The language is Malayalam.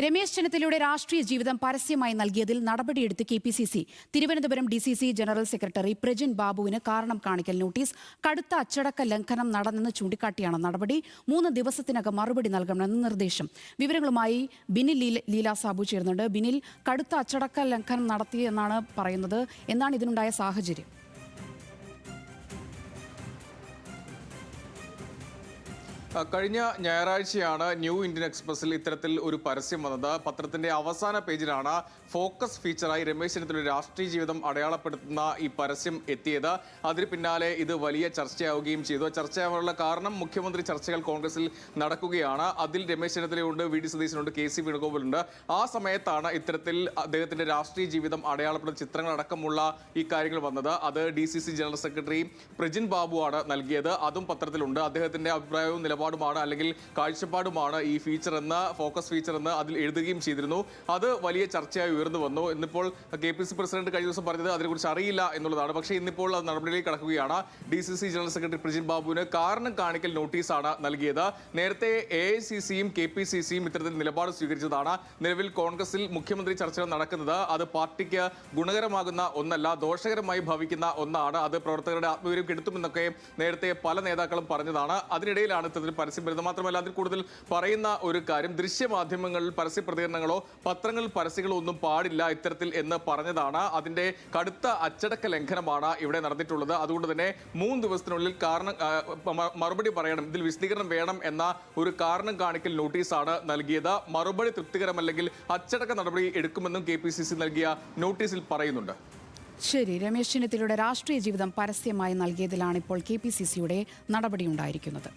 രമേശ് ചെന്നിത്തലയുടെ രാഷ്ട്രീയ ജീവിതം പരസ്യമായി നൽകിയതിൽ നടപടിയെടുത്ത് KPCC. Thiruvananthapuram DCC. General secretary Prajin ബാബുവിന് കാരണം കാണിക്കൽ നോട്ടീസ്. കടുത്ത അച്ചടക്ക ലംഘനം നടന്നെന്ന് ചൂണ്ടിക്കാട്ടിയാണ് നടപടി. 3 ദിവസത്തിനകം മറുപടി നൽകണമെന്ന് നിർദ്ദേശം. വിവരങ്ങളുമായി ബിനിൽ ലീല സാബു ചേരുന്നുണ്ട്. ബിനിൽ, കടുത്ത അച്ചടക്ക ലംഘനം നടത്തിയെന്നാണ് പറയുന്നത്. എന്താണ് ഇതിനുണ്ടായ സാഹചര്യം? കഴിഞ്ഞ ഞായറാഴ്ചയാണ് ന്യൂ ഇന്ത്യൻ എക്സ്പ്രസിൽ ഇത്തരത്തിൽ ഒരു പരസ്യം വന്നത്. പത്രത്തിന്റെ അവസാന പേജിലാണ് ഫോക്കസ് ഫീച്ചറായി രമേശ് ചെന്നിത്തലയുടെ രാഷ്ട്രീയ ജീവിതം അടയാളപ്പെടുത്തുന്ന ഈ പരസ്യം എത്തിയത്. അതിന് പിന്നാലെ ഇത് വലിയ ചർച്ചയാവുകയും ചെയ്തു. ചർച്ചയാവാനുള്ള കാരണം മുഖ്യമന്ത്രി ചർച്ചകൾ കോൺഗ്രസിൽ നടക്കുകയാണ്. അതിൽ രമേശ് ചെന്നിത്തലയുണ്ട്, വി.ഡി. സതീശനുണ്ട്, കെ.സി. വേണുഗോപാലുണ്ട്. ആ സമയത്താണ് ഇത്തരത്തിൽ അദ്ദേഹത്തിന്റെ രാഷ്ട്രീയ ജീവിതം അടയാളപ്പെടുന്ന ചിത്രങ്ങളടക്കമുള്ള ഈ കാര്യങ്ങൾ വന്നത്. അത് ഡി.സി.സി. ജനറൽ സെക്രട്ടറി പ്രജിൻ ബാബുവാണ് നൽകിയത്. അതും പത്രത്തിലുണ്ട്. അദ്ദേഹത്തിന്റെ അഭിപ്രായവും നിലപാടുമാണ് അല്ലെങ്കിൽ കാഴ്ചപ്പാടുമാണ് ഈ ഫീച്ചർ എന്ന്, ഫോക്കസ് ഫീച്ചർ എന്ന് അതിൽ എഴുതുകയും ചെയ്തിരുന്നു. അത് വലിയ ചർച്ചയായി ഉയർന്നു വന്നു. ഇന്നിപ്പോൾ കെ.പി.സി. പ്രസിഡന്റ് കഴിഞ്ഞ ദിവസം പറഞ്ഞത് അതിനെക്കുറിച്ച് അറിയില്ല എന്നുള്ളതാണ്. പക്ഷേ ഇന്നിപ്പോൾ അത് നടപടിയിലേക്ക് കടക്കുകയാണ്. ഡി.സി.സി. ജനറൽ സെക്രട്ടറി പ്രജിൻ ബാബുവിന് കാരണം കാണിക്കൽ നോട്ടീസാണ് നൽകിയത്. നേരത്തെ എ.ഐ.സി.സിയും കെ.പി.സി.സിയും ഇത്തരത്തിൽ നിലപാട് സ്വീകരിച്ചതാണ്. നിലവിൽ കോൺഗ്രസിൽ മുഖ്യമന്ത്രി ചർച്ചകൾ നടക്കുന്നത് അത് പാർട്ടിക്ക് ഗുണകരമാകുന്ന ഒന്നല്ല, ദോഷകരമായി ഭവിക്കുന്ന ഒന്നാണ്. അത് പ്രവർത്തകരുടെ ആത്മവീര്യം കെടുത്തുമെന്നൊക്കെ നേരത്തെ പല നേതാക്കളും പറഞ്ഞതാണ്. അതിനിടയിലാണ് ഇത്തരത്തിൽ പരസ്യം വരുന്നത്. മാത്രമല്ല അതിൽ കൂടുതൽ പറയുന്ന ഒരു കാര്യം, ദൃശ്യമാധ്യമങ്ങളിൽ പരസ്യ പ്രതികരണങ്ങളോ പത്രങ്ങളിൽ പരസ്യങ്ങളോ ഒന്നും പാടില്ല ഇത്തരത്തിൽ എന്ന് പറഞ്ഞതാണ്. അതിന്റെ കടുത്ത അച്ചടക്ക ലംഘനമാണ് ഇവിടെ നടന്നിട്ടുള്ളത്. അതുകൊണ്ട് തന്നെ 3 ദിവസത്തിനുള്ളിൽ മറുപടി പറയണം, ഇതിൽ വിശദീകരണം വേണം എന്ന ഒരു കാരണം കാണിക്കൽ നോട്ടീസാണ് നൽകിയത്. മറുപടി തൃപ്തികരമല്ലെങ്കിൽ അച്ചടക്ക നടപടി എടുക്കുമെന്നും കെ.പി.സി.സി. നൽകിയ നോട്ടീസിൽ പറയുന്നുണ്ട്. ശരി, രമേശ് ചെന്നിത്തലയുടെ രാഷ്ട്രീയ ജീവിതം പരസ്യമായി നൽകിയതിലാണ് ഇപ്പോൾ കെ.പി.സി.സിയുടെ നടപടി ഉണ്ടായിരിക്കുന്നത്.